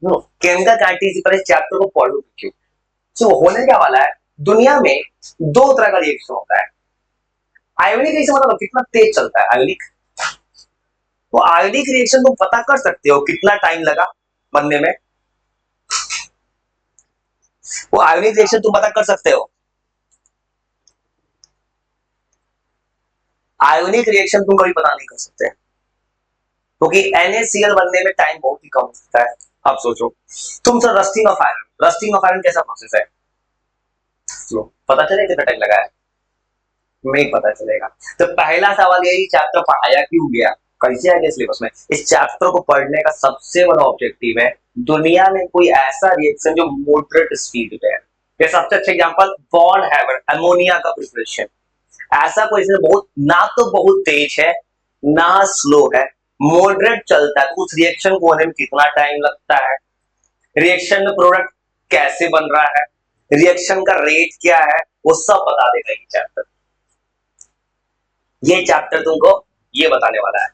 Chemical kinetics पर इस chapter को पढ़ो क्यों। सो होने क्या वाला है, दुनिया में दो तरह का रिएक्शन होता है। आयोनिक रिएक्शन मतलब कितना तेज चलता है आयोनिक। तो आयोनिक रिएक्शन तुम पता कर सकते हो कितना टाइम लगा बनने में। वो आयोनिक रिएक्शन तुम पता कर सकते हो। आयोनिक रिएक्शन तुम कभी पता नहीं कर सकते क्योंकि NaCl बनने में टाइम बहुत ही कम होता है। अब सोचो तुम sir rusting of iron, rusting of iron कैसा प्रोसेस है, लो पता चलेगा कितना टाइम लगा है, नहीं पता चलेगा। तो पहला सवाल यही, चैप्टर पढ़ाया क्यों गया, कैसे आएगा सिलेबस में। इस चैप्टर को पढ़ने का सबसे बड़ा ऑब्जेक्टिव है दुनिया में कोई ऐसा रिएक्शन जो मॉडरेट स्पीड पे है। ये सबसे अच्छा एग्जांपल बॉन्ड हैवर, अमोनिया का प्रिपरेशन। ऐसा कोई बहुत ना तो बहुत तेज है ना स्लो है, मॉडरेट चलता है। तो उस रिएक्शन को होने में कितना टाइम लगता है, रिएक्शन में प्रोडक्ट कैसे बन रहा है, रिएक्शन का रेट क्या है, वो सब बता देगा ये चैप्टर। ये चैप्टर तुमको ये बताने वाला है,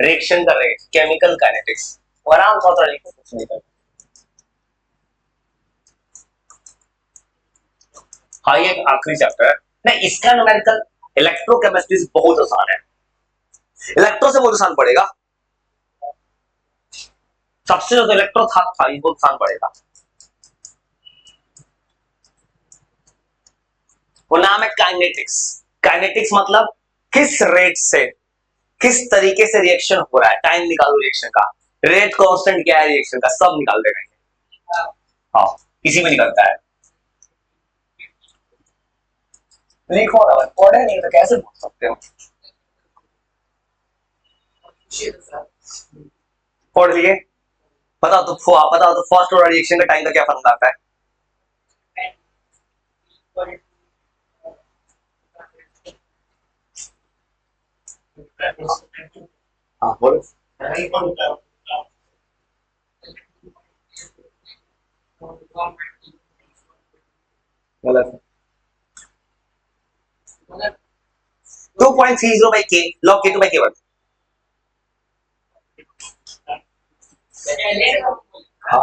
रिएक्शन का रेट, केमिकल काइनेटिक्स। आराम से लिखो, कुछ नहीं करना। हाँ ये एक आखिरी चैप्टर है नहीं, इसका न्यूमेरिकल इलेक्ट्रोकेमिस्ट्री बहुत आसान है, इलेक्ट्रो से बहुत आसान पड़ेगा। सबसे ज्यादा इलेक्ट्रो था ये बहुत आसान पड़ेगा। वो नाम है काइनेटिक्स। काइनेटिक्स मतलब किस रेट से, किस तरीके से रिएक्शन हो रहा है, टाइम निकालो रिएक्शन का, रेट कांस्टेंट क्या है रिएक्शन का, सब निकाल देगा। हाँ इसी में निकलता है। लिखो ना, पढ़े नहीं तो कैसे बोल सकते हो। पढ़ लिए, बताओ तो फर्स्ट ऑर्डर रिएक्शन का टाइम का क्या फर्क आता है। हाँ बोलो। गलत। 2.30 by k log k2 by k1। हाँ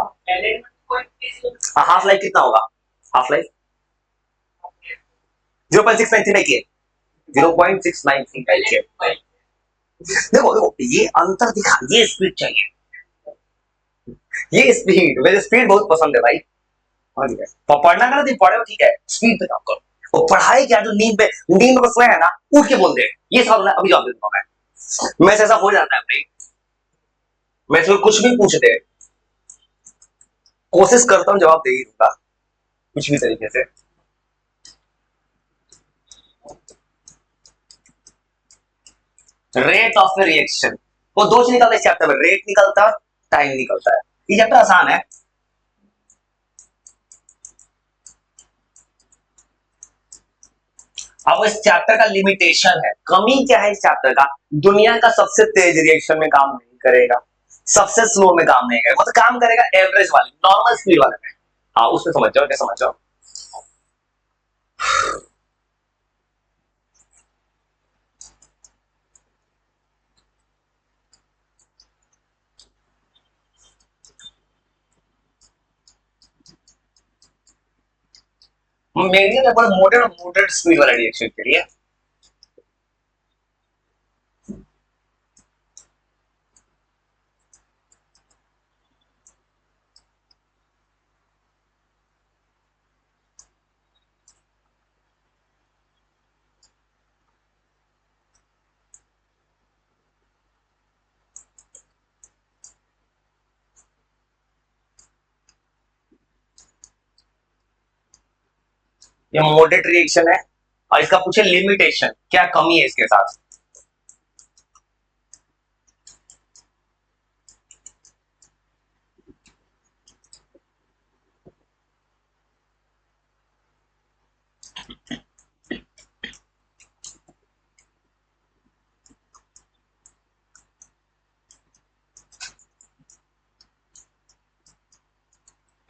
हाफ लाइफ कितना होगा, half life 0.693 by k, 0.693 by k। देखो देखो ये अंतर दिखा, ये स्पीड चाहिए, ये स्पीड, मुझे स्पीड बहुत पसंद है भाई। तो पढ़ना करना नहीं पढ़े हो ठीक है, स्पीड पे काम करो। वो पढ़ाई क्या, जो नींद में सोए है ना, उठ के बोल दे ये सब ना, अभी जवाब दे दूंगा मैं से ऐसा हो जाता है भाई। मैं तुम्हें कुछ भी पूछ दे, कोशिश करता हूँ जवाब दे ही दूंगा कुछ भी तरीके से। रेट ऑफ रिएक्शन, वो दो चीज निकलता है इस चैप्टर में, रेट निकलता है, टाइम निकलता है। ये चैप्टर आसान है। अब इस चैप्टर का लिमिटेशन है, कमी क्या है इस चैप्टर का, दुनिया का सबसे तेज रिएक्शन में काम नहीं करेगा, सबसे स्लो में काम नहीं करेगा, मतलब काम करेगा एवरेज वाले नॉर्मल स्पीड वाले में। हाँ उसमें समझ जाओ, क्या समझ जाओ। मेरी लगभग मोडेड स्पीड वाला रिएक्शन के लिए। ये मोडेड रिएक्शन है और इसका पूछे लिमिटेशन, क्या कमी है इसके साथ।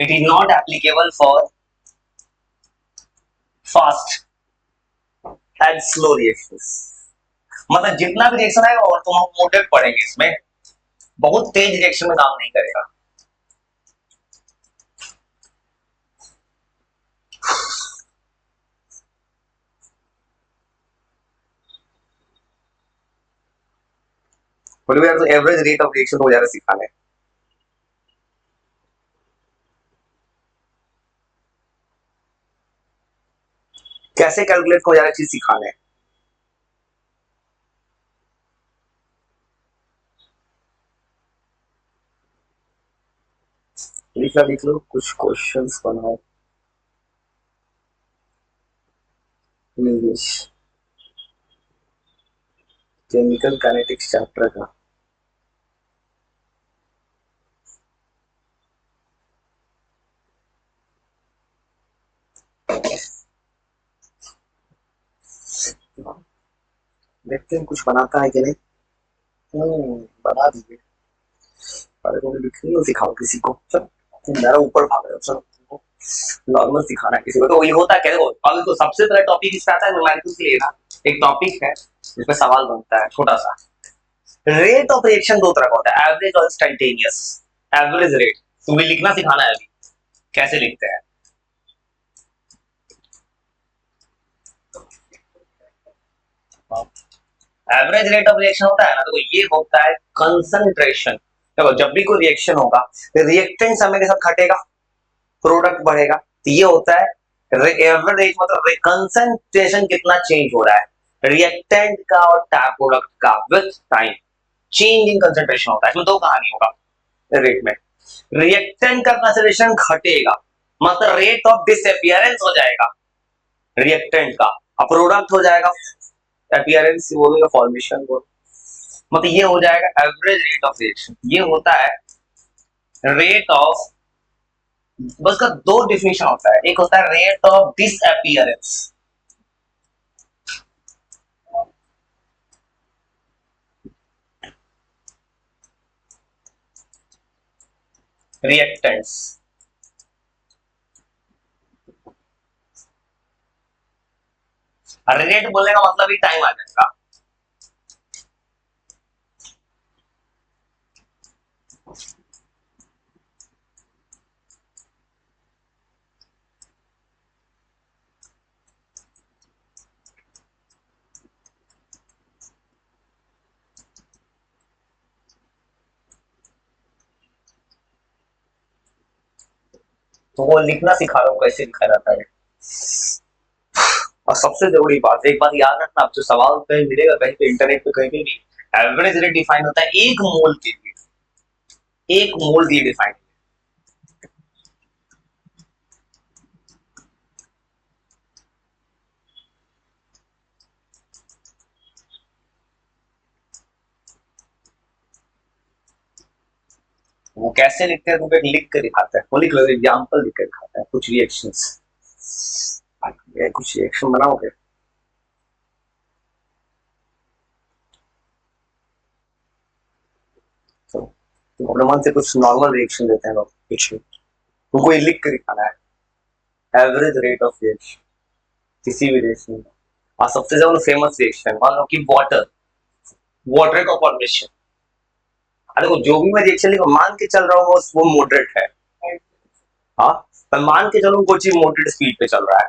It is not applicable for fast and slow reactions. मतलब जितना भी रिएक्शन आएगा और तुम मोडेड पढ़ेंगे इसमें, बहुत तेज रिएक्शन में काम नहीं करेगा। बोले यार तो एवरेज रेट ऑफ रिएक्शन हो जा रहा है सिखाने। कैसे कैलकुलेट हो जा रहा है चीज सिखाने। लिख लो कुछ क्वेश्चंस बनाओ इंग्लिश केमिकल काइनेटिक्स चैप्टर का। देखते हैं कुछ बनाता है कि नहीं। बना दीजिए। अरे तो लिखने को सिखाओ किसी को, चल मेरा ऊपर भाग रहे हो, चलो नॉर्मल सिखाना है किसी को। तो ये होता है क्या, देखो अभी तो सबसे पहला टॉपिक इसका आता है न्यूमेरिकल के लिए ना। एक टॉपिक है जिसमें सवाल बनता है छोटा सा। रेट ऑफ रिएक्शन दो तरह का होता है, एवरेज और इंस्टेंटेनियस। एवरेज रेट तुम्हें लिखना सिखाना है अभी, कैसे लिखते हैं। एवरेज रेट ऑफ रिएक्शन होता है ना, तो ये होता है कंसंट्रेशन। देखो जब भी कोई रिएक्शन होगा रिएक्टेंट समय के साथ घटेगा, प्रोडक्ट बढ़ेगा, तो ये होता है एवरेज, मतलब कंसंट्रेशन कितना चेंज हो रहा है रिएक्टेंट का और प्रोडक्ट का with time. Change in concentration होता है, इसमें दो कहानी होगा रेट में। रिएक्टेंट का कंसंट्रेशन घटेगा, मतलब रेट ऑफ डिसअपियरेंस हो जाएगा रिएक्टेंट का, और प्रोडक्ट हो जाएगा अपीयरेंस बोलेगा फॉर्मेशन बोल, मतलब ये हो जाएगा एवरेज रेट ऑफ रिएक्शन। ये होता है रेट ऑफ, बस का दो डिफिनेशन होता है, एक होता है rate of disappearance, reactants, rate बोलने का मतलब ही टाइम आ जाएगा। तो वो लिखना सिखा रहा हूँ कैसे लिखा जाता है। और सबसे जरूरी बात, एक बात याद रखना, आपको सवाल कहीं मिलेगा कहीं पे इंटरनेट पे कहीं भी, एवरेज रेट डिफाइन होता है एक मोल के लिए, एक मोल दिए डिफाइन। वो कैसे लिखते हैं तो फिर लिख कर दिखाता है, वो लिख लो एग्जाम्पल लिख कर दिखाता है कुछ रिएक्शंस, कुछ रिएक्शन बनाओगे तो अपने मन से कुछ नॉर्मल रिएक्शन देते हैं लोग, कुछ तुमको ये लिख कर दिखाना है एवरेज रेट ऑफ रिएक्शन किसी भी रिएक्शन में। और सबसे ज्यादा फेमस रिएक्शन मान लो कि वाटर, वाटर का फॉर्मेशन। अरे वो जो भी मैं रिएक्शन लिखा मान के चल रहा हूँ वो मॉडरेट है, हाँ मैं मान के चलूँ कोई चीज मॉडरेट स्पीड पे चल रहा है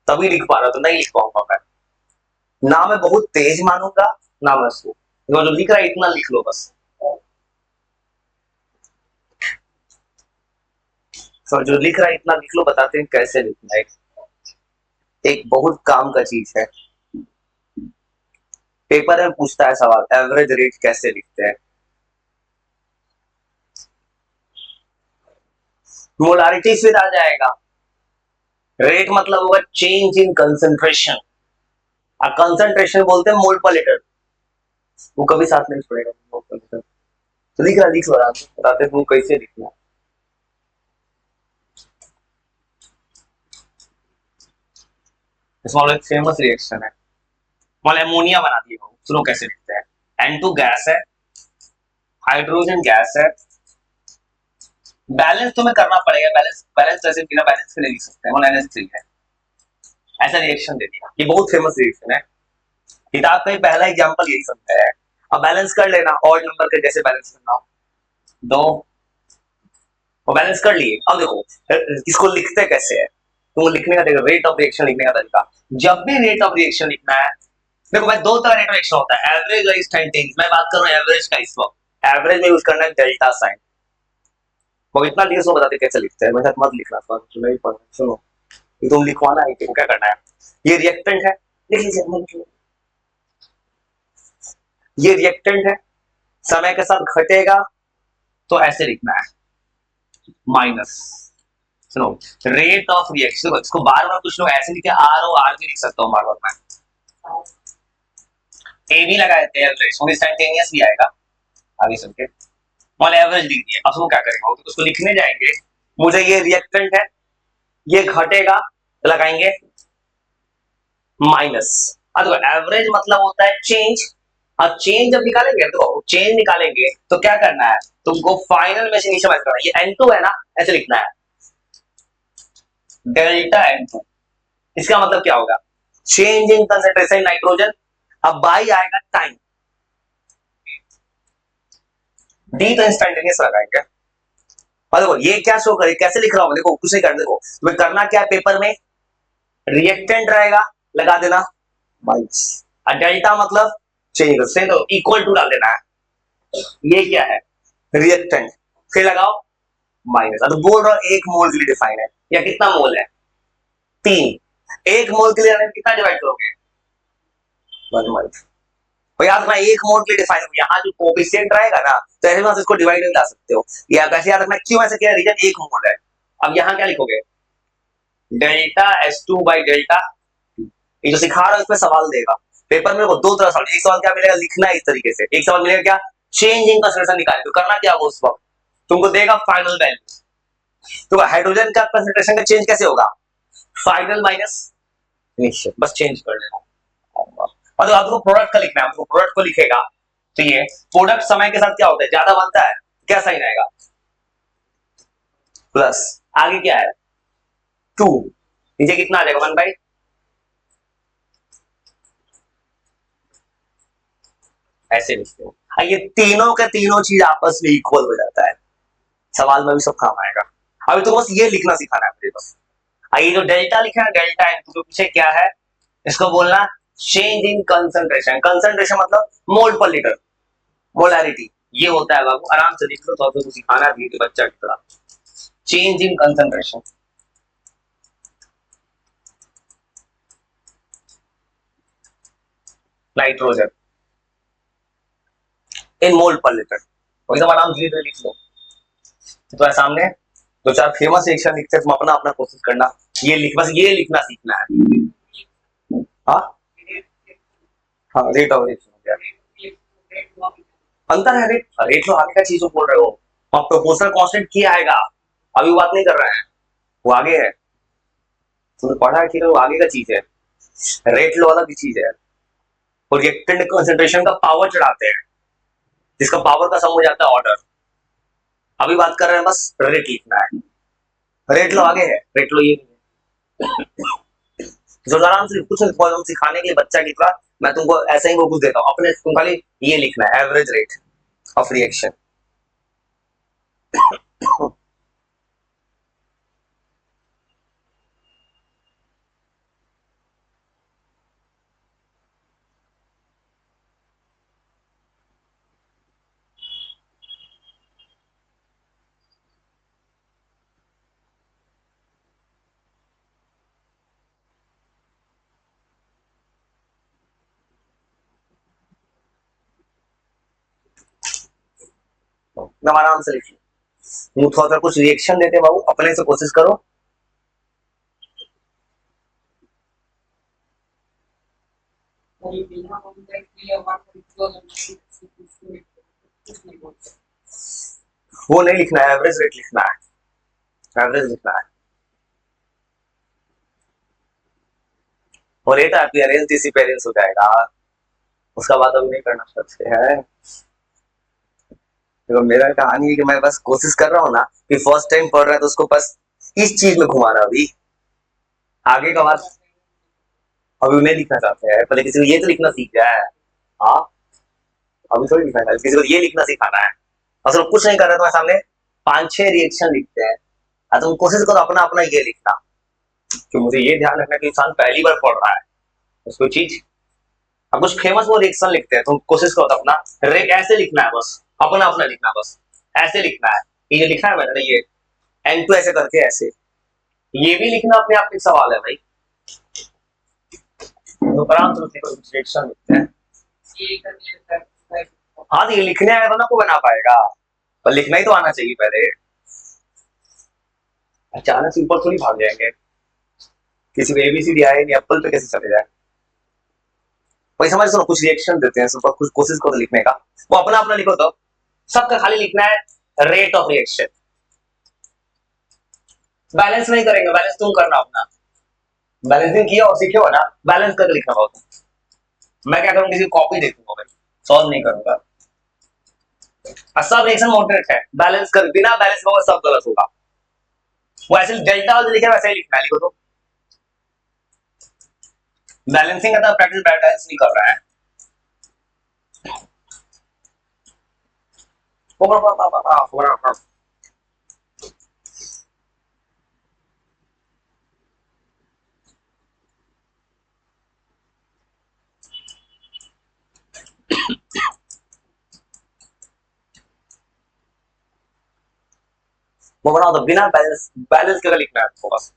तभी लिख पा रहा, तो नहीं लिख पाऊंगा मैं, ना मैं बहुत तेज मानूंगा ना मैं उसको, जो लिख रहा है इतना लिख लो बस। तो जो लिख रहा है इतना लिख लो, बताते हैं कैसे लिखना है। एक बहुत काम का चीज है, पेपर में पूछता है सवाल एवरेज रेट कैसे लिखते हैं। मोलारिटी फिर आ जाएगा, रेट मतलब होगा चेंज इन कंसंट्रेशन, और कंसंट्रेशन बोलते हैं मोल पर लीटर, वो कभी साथ नहीं छोड़ेगा मोल पर लीटर। तो लिख रहा लिख लो आराम से, बताते हैं कैसे लिखना है। इसमें एक फेमस रिएक्शन है, मान एमोनिया बना दिया, सुनो कैसे लिखते हैं। N2 गैस है, हाइड्रोजन गैस है, बैलेंस तुम्हें करना पड़ेगा, बैलेंस बैलेंस जैसे बिना बैलेंस के नहीं लिख सकते हैं, NH3 है, ऐसा रिएक्शन दे दिया। ये बहुत फेमस रिएक्शन है, किताब का पहला एग्जांपल यही सब है। अब बैलेंस कर लेना, ऑड नंबर के जैसे बैलेंस करना, दो वो बैलेंस कर लिए। अब देखो इसको लिखते कैसे है, तो वो लिखने का देखो रेट ऑफ रिएक्शन लिखने का तरीका। जब भी रेट ऑफ रिएक्शन लिखना है देखो भाई, दो तरह का रिएक्शन होता है, एवरेज और इंस्टेंटेनियस। मैं बात कर रहा हूँ एवरेज का। इस वक्त एवरेज में यूज करना है डेल्टा साइन। वो इतना देर से बताते कैसे लिखते हैं, मेरे साथ मत लिखना, तुम्हें भी पढ़ना। सुनो, ये तुम लिखवाना है कि क्या करना है। ये रिएक्टेंट है, लिख लीजिए। ये रिएक्टेंट है, समय के साथ घटेगा तो ऐसे लिखना है, माइनस। सुनो, रेट ऑफ रिएक्शन, इसको बार बार कुछ लोग ऐसे लिखे, आर ओ आर भी लिख सकता हूँ बार बार मैं। ए भी लगा देते हैं, इंस्टेंटेनियस भी आएगा आगे चल के। और एवरेज लिख दिया। अब वो क्या करेंगे, तो उसको लिखने जाएंगे, मुझे ये रिएक्टेंट है, ये घटेगा, लगाएंगे माइनस। अब एवरेज मतलब होता है चेंज। अब चेंज जब निकालेंगे, तो चेंज निकालेंगे तो क्या करना है, तुमको फाइनल में से नीचे करना है। ये N2 है ना, ऐसे लिखना है, डेल्टा N2। इसका मतलब क्या होगा, चेंज इन कंसेंट्रेशन नाइट्रोजन। अब बाई आएगा टाइम, डी तो इंस्टेंटेनियस लगाएंगे। और देखो ये क्या शो करे, कैसे लिख रहा हूं, देखो कुछ नहीं कर, देखो तुम्हें करना क्या है, पेपर में रिएक्टेंट रहेगा, लगा देना माइनस, और डेल्टा मतलब चेंज से, तो इक्वल टू डाल देना है। ये क्या है, रिएक्टेंट, फिर लगाओ माइनस। तो बोल रहा हूं 1 मोल के लिए डिफाइन है, या कितना मोल है, 3। 1 मोल के लिए कितना डिवाइड करोगे, 1 मोल। तो याद रखना 1 मोल के लिए डिफाइन है, यहाँ जो कोफिशिएंट रहेगा ना, तो ऐसे में इसको डिवाइड नहीं ला सकते हो, या कैसे याद रखना, क्यों ऐसे किया, रीजन 1 मोल है। अब यहाँ क्या लिखोगे, डेल्टा S2 बाई डेल्टा। ये जो सिखा रहा हूं इसमें सवाल देगा पेपर में, वो दो तरह सवाल। एक सवाल क्या मिलेगा, लिखना है इस तरीके से, एक सवाल मिलेगा क्या, चेंज इन कंसंट्रेशन निकाले। तो करना क्या होगा, उस वक्त तुमको देगा फाइनल वैल्यू। तो हाइड्रोजन का कंसंट्रेशन का चेंज कैसे होगा, फाइनल माइनस इनिशियल, बस चेंज कर लेना। और तो आपको प्रोडक्ट का लिखना है, आपको प्रोडक्ट को लिखेगा, तो ये प्रोडक्ट समय के साथ क्या होता है, ज्यादा बनता है, क्या साइन आएगा, प्लस। आगे क्या है, 2, नीचे कितना आ जाएगा, 1/, ऐसे लिखते हो। ये तीनों के तीनों चीज आपस में इक्वल हो जाता है, सवाल में भी सब काम आएगा। अभी तो बस ये लिखना सिखाना है मुझे बस। ये जो डेल्टा लिखा है, डेल्टा N2 के पीछे क्या है, इसको बोलना चेंज इन कंसंट्रेशन। कंसंट्रेशन मतलब मोल पर लीटर, मोलैरिटी, ये होता है बाबू, आराम से लिख लो, तो आपको सिखाना भी है बच्चा की तरह। Change in concentration, nitrogen in mole per litre, एकदम आराम से लिख लो। तो सामने दो चार फेमस रिएक्शन लिखते हैं, तुम अपना अपना कोशिश करना, ये लिख, बस ये लिखना सीखना है। हाँ हाँ, रेट ऑफ रिएक्शन अंतर है, रेट रेट लो, आगे का चीज बोल रहे हो, हम प्रोपोर्शनल कांस्टेंट किया आएगा, अभी बात नहीं कर रहे हैं, वो आगे है, तुमने पढ़ा है कि वो आगे का चीज है, रेट लो अलग चीज है। और रिएक्टेंट कंसंट्रेशन का पावर चढ़ाते हैं, जिसका पावर का सम हो जाता है ऑर्डर। अभी बात कर रहे हैं बस रेट लिखना है, रेट लो आगे है, रेट लो ये जो आराम से कुछ सिखाने के लिए बच्चा की तरह, मैं तुमको ऐसा ही वो कुछ देता हूँ, अपने तुम खाली ये लिखना है, एवरेज रेट ऑफ रिएक्शन। एकदम आराम से लिखिए, मुंह थोड़ा सा कुछ रिएक्शन देते बाबू, अपने से कोशिश करो। वो नहीं लिखना है, एवरेज रेट लिखना है, एवरेज लिखना है। और रेट अपीयरेंस डिसअपीयरेंस हो जाएगा, उसका बात अभी नहीं करना चाहते हैं। देखो मेरा कहानी है कि मैं बस कोशिश कर रहा हूँ ना, कि फर्स्ट टाइम पढ़ रहा है तो उसको बस इस चीज में घुमाना। अभी आगे का बात अभी नहीं लिखना चाहते हैं, पहले किसी को ये तो लिखना सीख जाए। हाँ, अभी थोड़ी लिखना है, किसी को ये लिखना सिखाना है। असल कुछ नहीं कर रहे, तुम्हारे सामने 5-6 रिएक्शन लिखते हैं, तुम कोशिश करो अपना अपना ये लिखना, कि मुझे ये ध्यान रखना कि इंसान पहली बार पढ़ रहा है, उसको चीज अब कुछ फेमस वो रिएक्शन लिखते हैं, तुम कोशिश करो तो अपना ऐसे लिखना है बस, अपना अपना लिखना है बस, ऐसे लिखना है। ये लिखा है मैंने, ये एन टू ऐसे करके ऐसे, ये भी लिखना अपने आप में सवाल है भाई। तो प्रांत कुछ रिएक्शन लिखते हैं। हाँ तो ये लिखने आएगा तो ना को बना पाएगा, पर लिखना ही तो आना चाहिए पहले। अचानक से ऊपर थोड़ी भाग जाएंगे, किसी को एबीसीडी आए नहीं, एप्पल पे कैसे चले जाए। वही समझ, सुनो कुछ रिएक्शन देते हैं, सुपर कुछ कोशिश करो लिखने का, वो अपना अपना लिखो तो सबका खाली लिखना है रेट ऑफ रिएक्शन। बैलेंस नहीं करेंगे, बैलेंस तुम करना अपना, बैलेंसिंग किया और सीखे हो ना, बैलेंस करके लिखना होगा तुम। मैं क्या करूँ, किसी कॉपी देखूंगा भाई, सॉल्व नहीं करूंगा। और सब रिएक्शन मॉडरेट है, बैलेंस कर, बिना बैलेंस होगा सब गलत होगा। वो ऐसे डेल्टा लिखे वैसे ही लिखना है, लिखो तो बैलेंसिंग का प्रैक्टिस बैलेंस नहीं कर रहा है। वो बनाओ तो बिना बैलेंस, बैलेंस करके लिखना है आपको बस।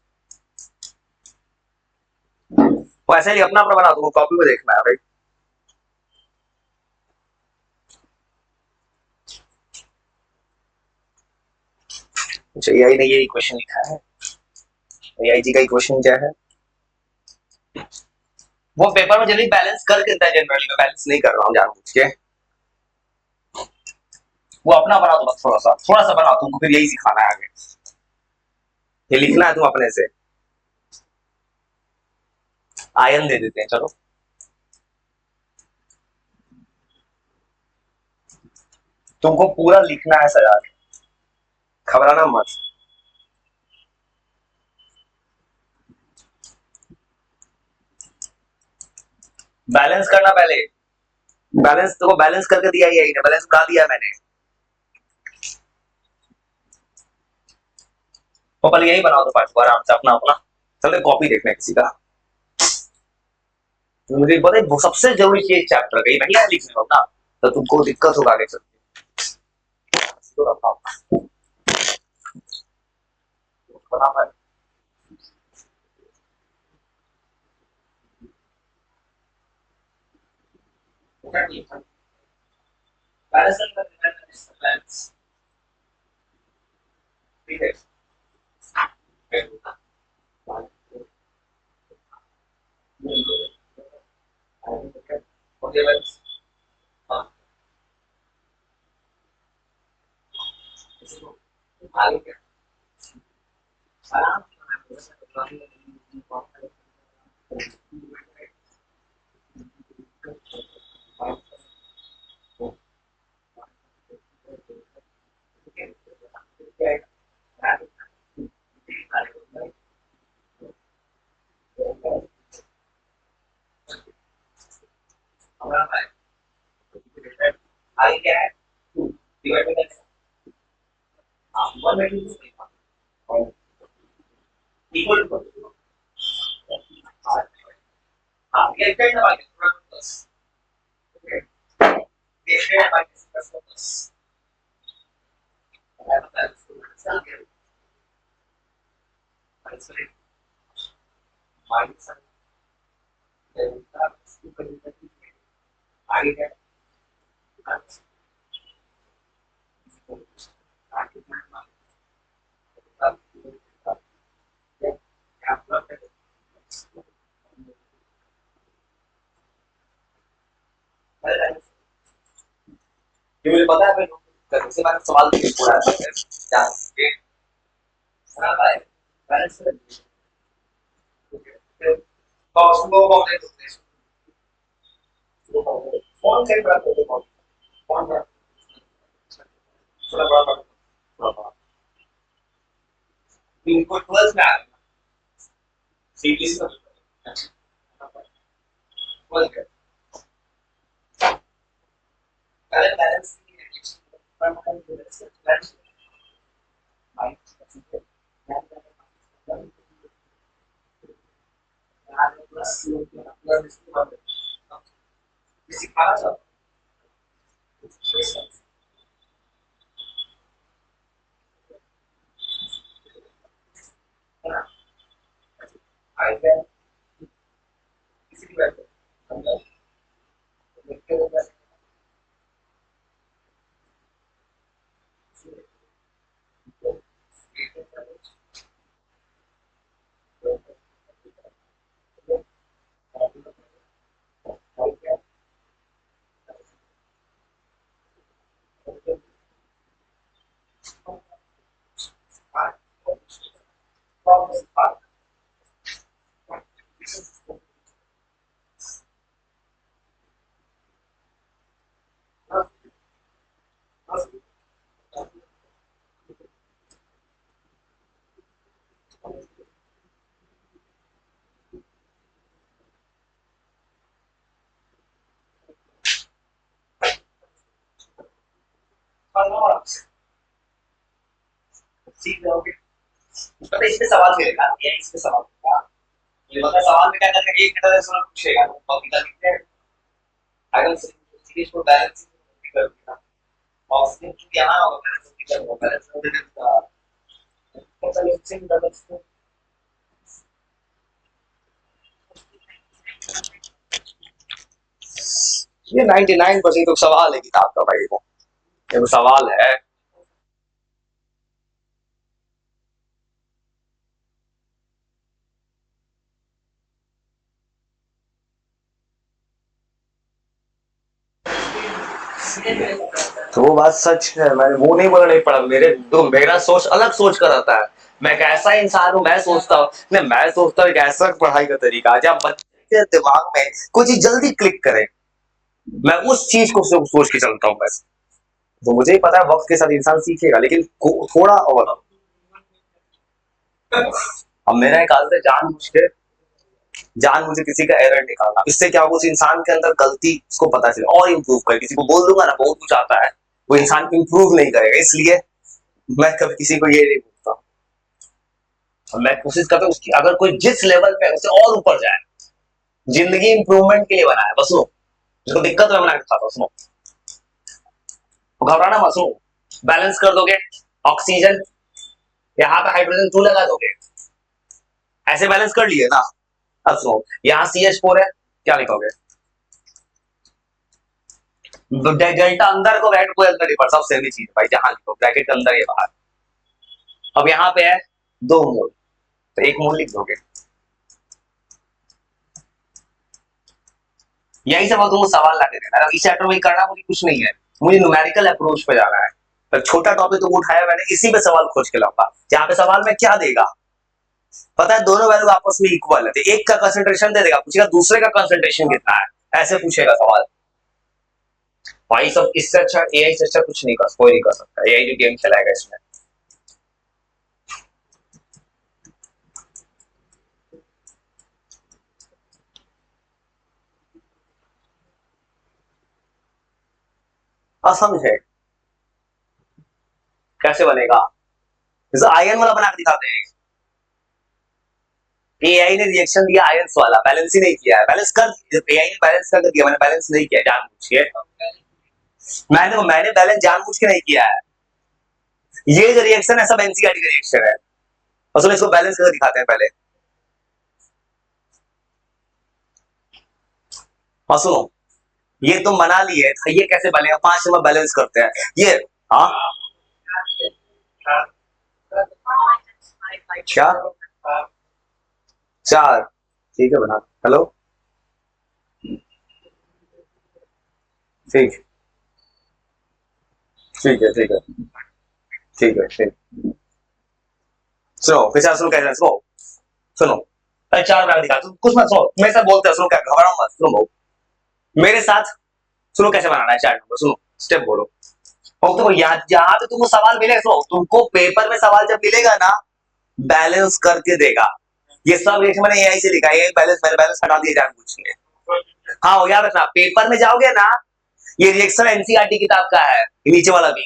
वो ऐसे ही अपना अपना बना दो, कॉपी में देखना है भाई। अच्छा एआई ने यही क्वेश्चन लिखा है, एआई जी का ही क्वेश्चन क्या है। वो पेपर में जल्दी बैलेंस कर देता है, जनरली मैं बैलेंस नहीं कर रहा हूँ जानबूझ के। वो अपना बना दो बस, थोड़ा सा बनाओ, तुमको फिर यही सिखाना है आगे, ये लिखना है तुम अपने से। आयन दे देते हैं चलो। तुमको पूरा लिखना है सजा के, घबराना मत। बैलेंस करना पहले, बैलेंस तो बैलेंस करके दिया ही है, बैलेंस बना दिया मैंने। तो पहले यही बनाओ तो पार्ट को आराम से अपना अपना। चलते कॉपी देखना है किसी का। मुझे पता है वो सबसे जरूरी चीज चैप्टर का, नहीं लिखने हो ना तो तुमको दिक्कत होगा आगे चल के। बना पाए बैलेंस, ठीक है। ओके बैलेंस, हाँ आगे क्या आराम आगे क्या है, डिवाइड बाय हाँ 1/2 इक्वल टू हाँ ये क्या है भाई प्लस, ओके ये क्या है भाई प्लस माइनस आगे क्या है, ये मुझे पता है मैं करने से बाद सवाल पूरा है क्या ये सारा है बैलेंस तो उसको बहुत है फोन से बात करते हैं, फोन पर थोड़ा बड़ा इनको 12 में आ गया सीबीएसई में बोल के पहले बैलेंस पर बैलेंस प्लस सिखाना चाहता हूँ ना, आई कैन किसी भी बात अंदर लिखते हुए सीख जाओगे। पता है, इस पे सवाल मिलेगा, ये इस पे सवाल मिलेगा। ये मतलब सवाल में क्या करना है, एक तरह से पूछेगा, टॉपिक का लिखते हैं, अगर सीरीज को बैलेंस कर दिया और उसने यहाँ होगा बैलेंस कर बैलेंस कर देगा, तो चलो इससे बैलेंस ये 99% तो सवाल है किताब का भाई, वो ये तो सवाल है। तो वो बात सच है, मैं वो नहीं बोला नहीं पड़ा, मेरे तो मेरा सोच अलग सोच कर आता है। मैं एक ऐसा इंसान हूँ, मैं सोचता हूँ नहीं, मैं सोचता हूँ एक ऐसा पढ़ाई का तरीका जब बच्चे के दिमाग में कोई चीज जल्दी क्लिक करे, मैं उस चीज को सोच के चलता हूँ बस। तो मुझे ही पता है वक्त के साथ इंसान सीखेगा, लेकिन थोड़ा और अब मेरा एक आदत है जान मुझे किसी का एरर निकालना, इससे क्या होगा उस इंसान के अंदर गलती उसको पता चले और इम्प्रूव करे। किसी को बोल दूंगा ना बहुत कुछ आता है, वो इंसान इम्प्रूव नहीं करेगा, इसलिए मैं कभी किसी को ये नहीं बोलता। मैं कोशिश करता हूँ उसकी अगर कोई जिस लेवल पे है उससे और ऊपर जाए, जिंदगी इंप्रूवमेंट के लिए बना है, बस सुनो जिसको दिक्कत है मैं दिखाता हूँ, सुनो घबराना मत, सुनो बैलेंस कर दोगे ऑक्सीजन, यहाँ पे हाइड्रोजन 2 लगा दोगे, ऐसे बैलेंस कर लिए ना। अब सुनो यहाँ CH4 है, क्या लिखोगे, डेल्टा अंदर को बैठ कोई अंदर नहीं पड़ता, सेम ही चीज भाई, जहां लिखो ब्रैकेट के अंदर ये बाहर। अब यहाँ पे है 2 मोल, तो 1 मोल लिख दोगे। यही सब तुमको सवाल ला के देना, इस चैप्टर में करना मुझे कुछ नहीं है, मुझे न्यूमेरिकल अप्रोच पे जाना है। तो छोटा टॉपिक तो उठाया मैंने, इसी पे सवाल खोज के लाऊंगा, जहाँ पे सवाल में क्या देगा पता है, दोनों वैल्यू आपस में इक्वल है, तो एक का कंसंट्रेशन दे देगा, पूछेगा दूसरे का कंसंट्रेशन कितना है, ऐसे पूछेगा सवाल। भाई सब इससे अच्छा AI से अच्छा कुछ नहीं कर, कोई नहीं कर सकता, AI जो गेम चलाएगा इसमें। असमझे कैसे बनेगा, जैसे आयन वाला बना के दिखाते हैं, AI ने रिएक्शन दिया आयंस वाला, बैलेंस ही नहीं किया है, बैलेंस कर AI ने बैलेंस कर दिया, मैंने बैलेंस नहीं किया जानबूझ के, मैंने बैलेंस जानबूझ के नहीं किया है। ये जो रिएक्शन है सब एनसीईआरटी का रिएक्शन है, और सुनो इसको बैलेंस करके दिखाते हैं पहले। और सुनो ये तुम बना लिए, ये कैसे बनेगा, 5 नंबर बैलेंस करते हैं ये। हाँ क्या 4, ठीक है बना, हेलो ठीक ठीक है ठीक है ठीक है ठीक। सुनो फिर सुनो कैसे, सुनो सुनो, अरे 4 बना के दिखा, तुम कुछ मत सुनो, मेरे साथ बोलते हो, सुनो क्या घबराओ मत, सुनो मेरे साथ, सुनो कैसे बनाना है 4 नंबर, सुनो स्टेप बोलो। और देखो यहाँ पे तुमको सवाल मिलेगा, सुनो तुमको पेपर में सवाल जब मिलेगा ना, बैलेंस करके देगा, ये सब रिएक्शन मैंने AI से लिखा है, बैलेंस मैंने बैलेंस हटा दिया जानबूझ के। हाँ हो याद रखना, पेपर में जाओगे ना, ये रिएक्शन एनसीईआरटी किताब का है, नीचे वाला भी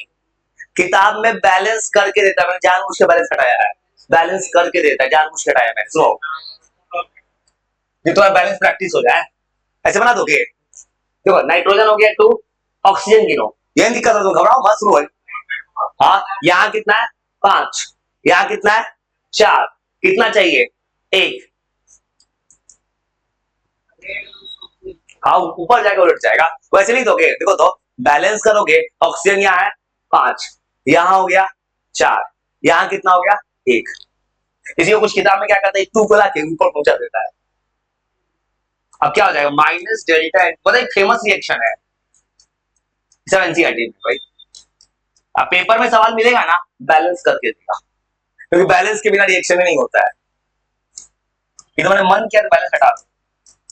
किताब में बैलेंस करके देता है, मैंने जानबूझ के बैलेंस हटाया है, बैलेंस करके देता है, जानबूझ के हटाया मैंने। सुनो ये तो बैलेंस प्रैक्टिस हो जाए, ऐसे बना दोगे, देखो नाइट्रोजन हो गया 2, ऑक्सीजन गिनो, ये दिक्कत है तो घबराओ मत, शुरू है। हाँ यहाँ कितना है 5, यहाँ कितना है 4, कितना चाहिए 1, हाँ ऊपर जाएगा उलट जाएगा, वैसे नहीं दोगे, देखो तो बैलेंस करोगे, ऑक्सीजन यहाँ है 5, यहाँ हो गया 4, यहाँ कितना हो गया 1, इसी को कुछ किताब में क्या करता है 2 को लाके ऊपर पहुंचा देता है। अब क्या हो जाएगा माइनस डेल्टा एन, मतलब एक फेमस रिएक्शन है सब एनसीईआरटी में भाई। अब पेपर में सवाल मिलेगा ना बैलेंस करके देगा, क्योंकि बैलेंस के बिना रिएक्शन में नहीं होता है। ये तो मैंने मन किया तो बैलेंस हटा दो,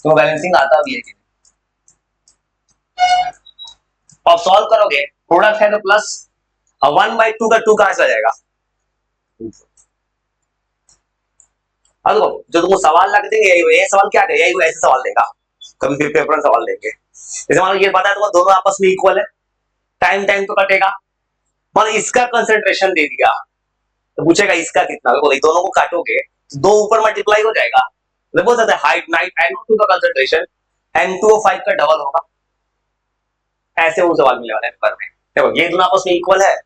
तो बैलेंसिंग आता भी है कि नहीं। अब सॉल्व करोगे प्रोडक्ट है तो प्लस, अब 1/2 का 2 कहां से आ जाएगा। अब देखो जो तुमको सवाल लग देंगे ये सवाल क्या है, यही ऐसे सवाल देगा, कभी भी पेपर में सवाल देंगे। जैसे मान लो ये पता है तुम्हें दोनों आपस में इक्वल है, टाइम टाइम तो कटेगा, मान इसका कंसंट्रेशन दे दिया तो पूछेगा इसका कितना, देखो दोनों को काटोगे दो ऊपर मल्टीप्लाई हो जाएगा, मतलब बोल सकते हैं हाइट नाइट NO2 का कंसंट्रेशन N2O5 का डबल होगा, ऐसे वो सवाल मिले वाले पेपर में। देखो ये दोनों आपस में इक्वल है,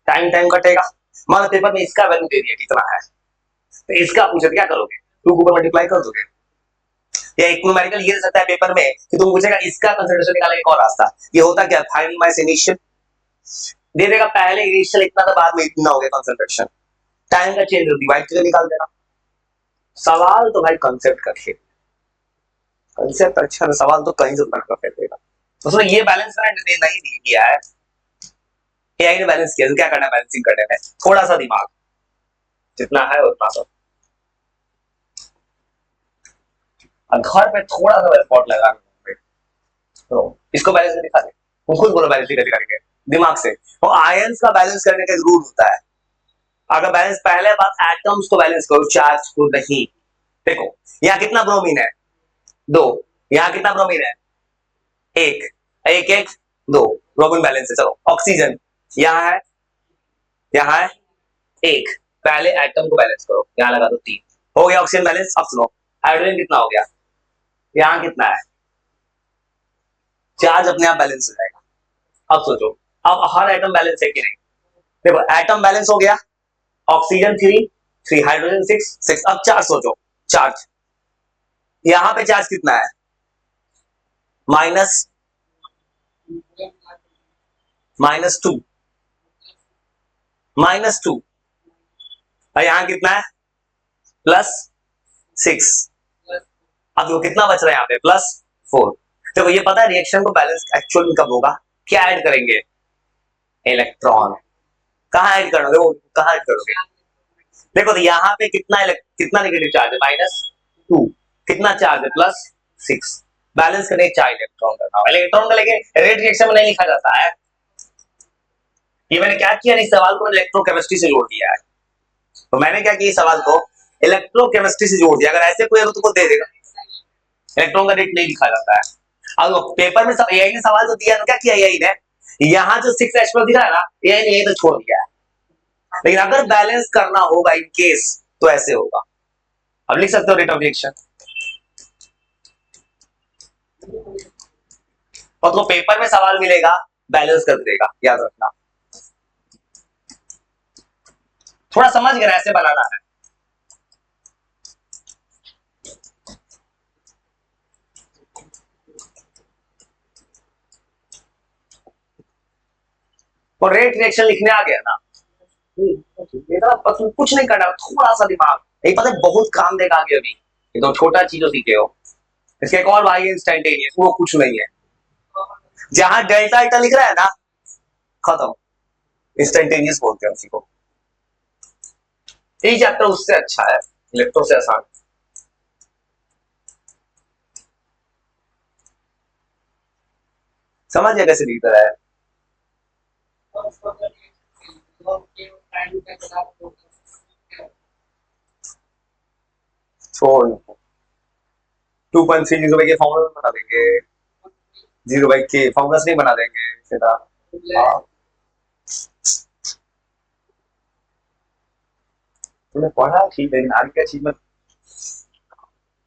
टाइम टाइम कटेगा, मान पेपर में इसका वैल्यू दे दिया कितना है, तो इसका पूछे क्या करोगे 2 ऊपर मल्टीप्लाई कर दोगे, या एक न्यूमेरिकल ये दे सकता है पेपर में कि तुम पूछेगा इसका कंसंट्रेशन निकालने का और रास्ता, ये होता क्या फाइनल माइनस इनिशियल, दे देगा पहले इनिशियल इतना था बाद में इतना हो गया कंसंट्रेशन, टाइम का चेंज डिवाइड करके निकाल देना। सवाल तो भाई कंसेप्ट का खेल, कंसेप्ट अच्छा है, सवाल तो कहीं से उतर कर फेंकेगा। उसने ये बैलेंस नहीं किया है, एआई ने बैलेंस किया, तो क्या करना है बैलेंसिंग करने में थोड़ा सा दिमाग, जितना है उतना सा, घर पे थोड़ा सा एफर्ट लगा तो इसको बैलेंस दिखा दे, तुम खुद बोलो बैलेंसिंग कैसे करेंगे दिमाग से। और आयंस का बैलेंस करने का रूल होता है, अगर बैलेंस पहले बात एटम्स को बैलेंस करो चार्ज को नहीं। देखो यहाँ कितना ब्रोमीन है 2, यहाँ कितना ब्रोमीन है 1, 1 1 2, ब्रोमीन बैलेंस है। चलो ऑक्सीजन यहाँ है, यहाँ है 1, पहले एटम को बैलेंस करो, यहाँ लगा दो 3, हो गया ऑक्सीजन बैलेंस। अब सुनो हाइड्रोजन कितना हो गया, यहाँ कितना है, चार्ज अपने आप बैलेंस हो जाएगा। अब सोचो अब हर एटम बैलेंस है कि नहीं, देखो एटम बैलेंस हो गया, ऑक्सीजन 3 3, हाइड्रोजन 6 6, अब चार्ज सोचो, चार्ज यहाँ पे चार्ज कितना है माइनस -2, -2, और यहाँ कितना है +6, अब वो कितना बच रहा है यहाँ पे +4। देखो ये पता है रिएक्शन को बैलेंस एक्चुअल में कब होगा, क्या ऐड करेंगे इलेक्ट्रॉन, कहाँ ऐड करोगे वो कहाँ ऐड करोगे, देखो तो यहाँ पे कितना नेगेटिव चार्ज है -2, कितना चार्ज है +6, बैलेंस करने 4 इलेक्ट्रॉन करना, इलेक्ट्रॉन का लेके रेट रिएक्शन में नहीं लिखा जाता है। ये मैंने क्या किया, इस सवाल को इलेक्ट्रोकेमिस्ट्री से जोड़ दिया है, तो मैंने क्या किया इस सवाल को इलेक्ट्रोकेमिस्ट्री से जोड़ दिया, अगर ऐसे कोई तुमको दे देगा इलेक्ट्रॉन का रेट नहीं लिखा जाता है। अब पेपर में एआई ने सवाल तो दिया, क्या किया एआई ने, यहाँ जो 6H दिख रहा है ना एआई ने यही तो छोड़ दिया है, लेकिन अगर बैलेंस करना होगा इन केस तो ऐसे होगा। अब लिख सकते हो रेट ऑफ रिएक्शन, और तो पेपर में सवाल मिलेगा बैलेंस कर देगा, याद रखना, थोड़ा समझ गया ऐसे बनाना है। तो रेट रिएक्शन लिखने आ गया ना, कुछ नहीं करना, थोड़ा सा दिमाग, एक पता है बहुत काम देगा आगे, अभी एकदम छोटा चीजों सीखे हो। इसके एक और भाई इंस्टेंटेनियस, वो कुछ नहीं है, जहां डेल्टा इटा लिख रहा है ना खत्म, इंस्टेंटेनियस बोलते हैं उसी को। यही चैप्टर उससे अच्छा है, इलेक्ट्रो से आसान। समझ गया कैसे लिखता है, छोड़ 2.3 जीरो के फॉर्मूला बना देंगे, 0/k फॉर्मूला नहीं बना देंगे सीधा। हाँ तुमने पढ़ा ठीक है, आगे क्या चीज में